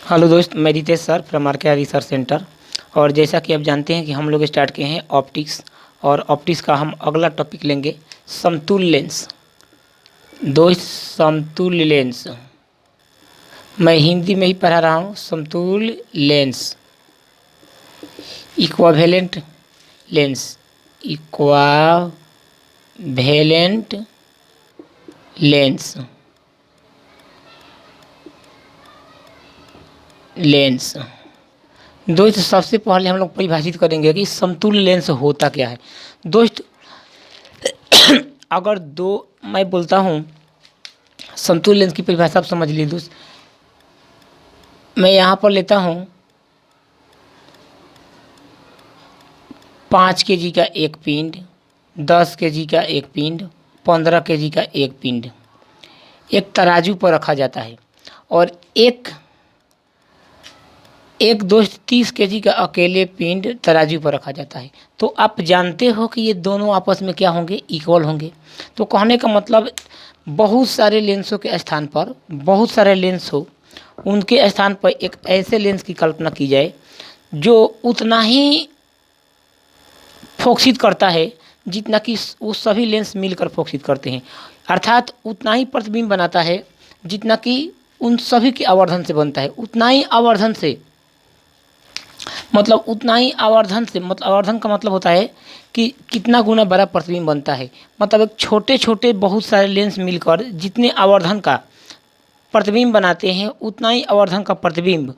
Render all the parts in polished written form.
Hello दोस्त, मैं Ritesh sir from R research centre. और जैसा कि आप जानते हैं कि हम लोग स्टार्ट किए हैं ऑप्टिक्स, और ऑप्टिक्स का हम अगला टॉपिक लेंगे समतुल्य लेंस। दोस्त, समतुल्य लेंस मैं हिंदी में ही पढ़ा रहा हूँ। समतुल्य lens, equivalent lens, equivalent lens, lens. दोस्त, सबसे पहले हम लोग परिभाषित करेंगे कि समतुल्य लेंस होता क्या है। दोस्त, अगर दो मैं बोलता हूँ समतुल्य लेंस की परिभाषा आप समझ लीजिए दोस्त। मैं यहाँ पर लेता हूँ 5 केजी का एक पिंड, 10 केजी का एक पिंड, 15 केजी का एक पिंड एक तराजू पर रखा जाता है, और एक दोस्त 30 केजी का अकेले पिंड तराजू पर रखा जाता है। तो आप जानते हो कि ये दोनों आपस में क्या होंगे, इक्वल होंगे। तो कहने का मतलब बहुत सारे लेंसों के स्थान पर, बहुत सारे लेंस हो, उनके स्थान पर एक ऐसे लेंस की कल्पना की जाए जो उतना ही फोकसित करता है जितना कि वो सभी लेंस मिलकर फोकसित करते हैं। अर्थात उतना ही प्रतिबिंब बनाता है जितना कि उन सभी के आवर्धन से बनता है। उतना ही आवर्धन से मतलब उतना ही आवर्धन से मतलब आवर्धन का मतलब होता है कि कितना गुना बड़ा प्रतिबिंब बनता है। मतलब एक छोटे छोटे बहुत सारे लेंस मिलकर जितने आवर्धन का प्रतिबिंब बनाते हैं, उतना ही आवर्धन का प्रतिबिंब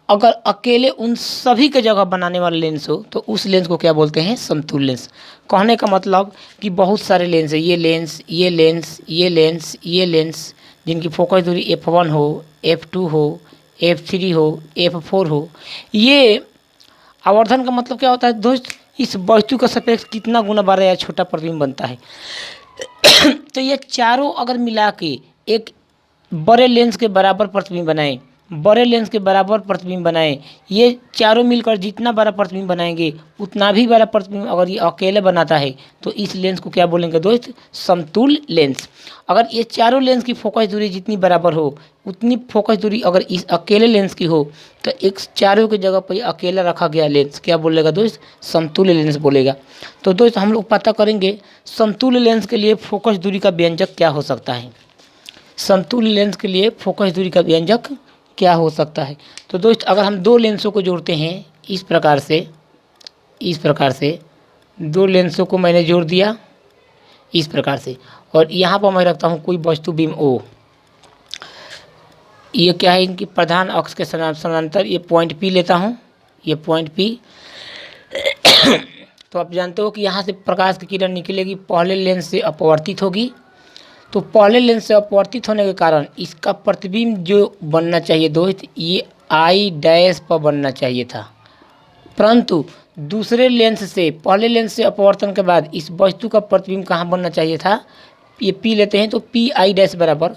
अगर अकेले उन सभी के जगह बनाने वाला लेंस हो तो उस लेंस को क्या बोलते हैं, समतुल्य लेंस। कहने का मतलब कि बहुत सारे लेंस है, ये लेंस, ये लेंस, ये लेंस, ये लेंस, जिनकी फोकस दूरी f1 हो, f2 हो, f3 हो, f4 हो। ये आवर्धन का मतलब क्या होता है दोस्त, इस वस्तु का सापेक्ष कितना गुना बड़ा या छोटा प्रतिबिंब बनता है। तो ये चारों अगर मिला के एक बड़े लेंस के बराबर प्रतिबिंब बनाएं, बड़े लेंस के बराबर प्रतिबिंब बनाएं, ये चारों मिलकर जितना बड़ा प्रतिबिंब बनाएंगे उतना भी बड़ा प्रतिबिंब अगर ये अकेले बनाता है तो इस लेंस को क्या बोलेंगे दोस्त, समतुल्य लेंस। अगर ये चारों लेंस की फोकस दूरी जितनी बराबर हो, उतनी फोकस दूरी अगर इस अकेले लेंस की हो, तो एक चारों की जगह पर अकेला रखा गया लेंस क्या बोलेगा दोस्त, समतुल्य लेंस बोलेगा। तो दोस्त, हम लोग पता करेंगे समतुल्य लेंस के लिए फोकस दूरी का व्यंजक क्या हो सकता है। समतुल्य लेंस के लिए फोकस दूरी का व्यंजक क्या हो सकता है। तो दोस्त, अगर हम दो लेंसों को जोड़ते हैं इस प्रकार से दो लेंसों को मैंने जोड़ दिया इस प्रकार से, और यहाँ पर मैं रखता हूँ कोई वस्तु बिंब O। ये क्या है, इनकी प्रधान अक्ष के समानांतर ये पॉइंट P लेता हूँ, ये पॉइंट P। तो आप जानते हो कि यहाँ से प्रकाश की किरण निकलेगी, पहले लेंस से अपवर्तित होगी। तो पहले लेंस से अपवर्तित होने के कारण इसका प्रतिबिंब जो बनना चाहिए दोस्त, ये I डैश पर बनना चाहिए था, परंतु दूसरे लेंस से, पहले लेंस से अपवर्तन के बाद इस वस्तु का प्रतिबिंब कहाँ बनना चाहिए था, ये P लेते हैं तो PI डैश बराबर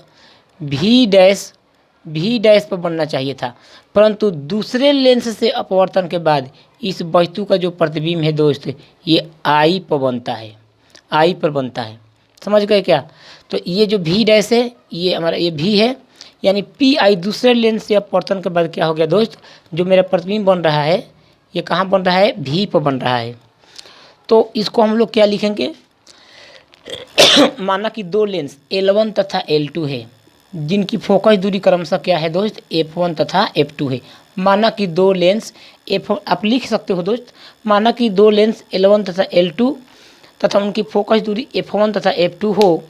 V डैश पर बनना चाहिए था। परंतु दूसरे लेंस से अपवर्तन के बाद इस वस्तु का जो प्रतिबिंब है दोस्त, ये I पर बनता है, I पर बनता है। समझ गए क्या। तो ये जो V डैश है, ये हमारा ये V है, यानी PI दूसरे लेंस से अपवर्तन के बाद क्या हो गया दोस्त, जो मेरा प्रतिबिंब बन रहा है ये कहाँ बन रहा है, V पर बन रहा है। तो इसको हम लोग क्या लिखेंगे, माना कि दो लेंस L1 तथा L2 है, जिनकी फोकस दूरी क्रमशः क्या है दोस्त, f1 तथा f2 है। माना कि दो लेंस आप लिख सकते हो दोस्त, माना कि दो लेंस L1 तथा L2 तथा उनकी फोकस दूरी f1 तथा f2 हो,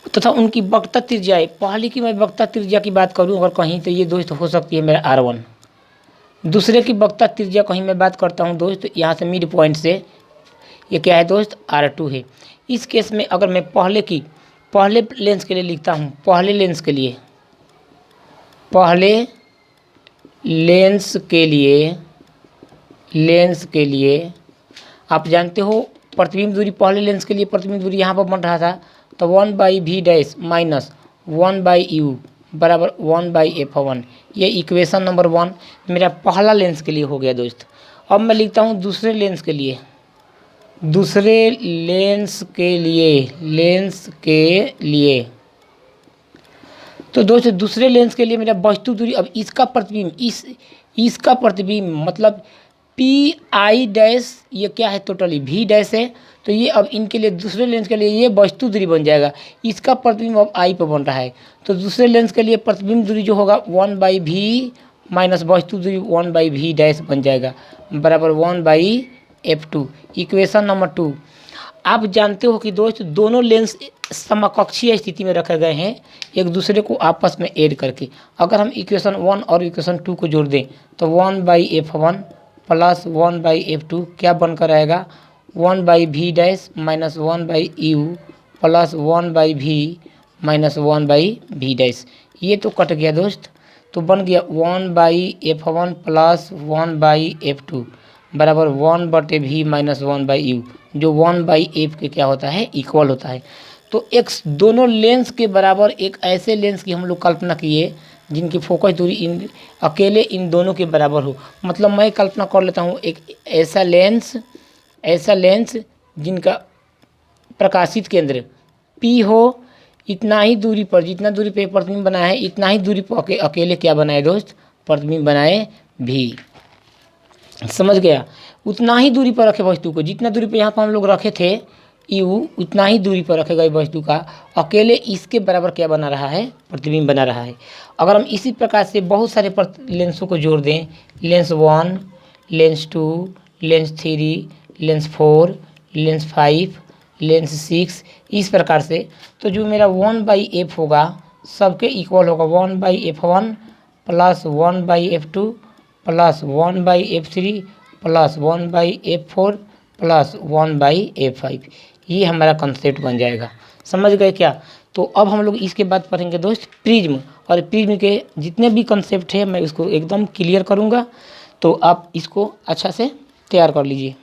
तथा उनकी वक्रता त्रिज्याएं, पहले की मैं वक्रता त्रिज्या की बात करूं अगर कहीं, तो ये दोस्त हो सकती है मेरा R1। दूसरे की वक्रता त्रिज्या कहीं मैं बात करता हूं दोस्त, यहाँ से मिड पॉइंट से ये क्या है दोस्त, R2 है। इस केस में अगर मैं पहले लेंस के लिए लिखता हूँ, पहले लेंस के लिए आप जानते हो प्रतिबिंब दूरी, पहले लेंस के लिए प्रतिबिंब दूरी यहाँ पर बन रहा था, तो 1/V डैश माइनस 1/U बराबर 1/f1। ये इक्वेशन नंबर 1 मेरा पहला लेंस के लिए हो गया दोस्त। अब मैं लिखता हूँ दूसरे लेंस के लिए, तो दोस्तों दूसरे लेंस के लिए मेरा वस्तु दूरी, अब इसका प्रतिबिंब, इसका प्रतिबिंब मतलब पी आई डैश, ये क्या है टोटली वी डैश है, तो ये अब इनके लिए दूसरे लेंस के लिए ये वस्तु दूरी बन जाएगा। इसका प्रतिबिंब अब आई पर बन रहा है, तो दूसरे लेंस के लिए प्रतिबिंब दूरी जो होगा 1/v माइनस वस्तु दूरी 1/v डैश बन जाएगा, बराबर 1/f2। Equation number 2। आप जानते हो कि दोस्त दोनों लेंस समकक्षीय स्थिति में रखे गए हैं एक दूसरे को आपस में ऐड करके। अगर हम इक्वेशन 1 और इक्वेशन 2 को जोड़ दें तो 1/f1 प्लस 1/f2 क्या बनकर आएगा, 1/v dash minus 1/u plus 1/v minus 1/v dash. ये तो कट गया दोस्त, तो बन गया 1/f1 प्लस 1/f2 बराबर 1/v माइनस 1/u, जो 1/f के क्या होता है, इक्वल होता है। तो एक दोनों लेंस के बराबर एक ऐसे लेंस की हम लोग कल्पना किए जिनकी फोकस दूरी अकेले इन दोनों के बराबर हो। मतलब मैं कल्पना कर लेता हूँ एक ऐसा लेंस जिनका प्रकाशित केंद्र P हो, इतना ही दूरी पर, जितना दूरी पे प्रतिबिंब बनाया है इतना ही दूरी पर अकेले क्या बनाए दोस्त, प्रतिबिंब बनाए भी। समझ गया, उतना ही दूरी पर रखे वस्तु को, जितना दूरी पे यहाँ पर हम लोग रखे थे यू, उतना ही दूरी पर रखे गए वस्तु का अकेले इसके बराबर क्या बना रहा है, प्रतिबिंब बना रहा है। अगर हम इसी प्रकार से बहुत सारे लेंसों को जोड़ दें, lens 1, lens 2, lens 3, lens 4, lens 5, lens 6, इस प्रकार से, तो जो मेरा 1/f होगा सबके इक्वल होगा 1/f1 plus 1/f2 plus 1/f3 plus 1/f4 plus 1/f5। ये हमारा कंसेप्ट बन जाएगा। समझ गए क्या? तो अब हम लोग इसके बाद पढ़ेंगे दोस्त प्रिज्म, और प्रिज्म के जितने भी कंसेप्ट है मैं इसको एकदम क्लियर करूँगा, तो आप इसको अच्छा से तैयार कर लीजिए।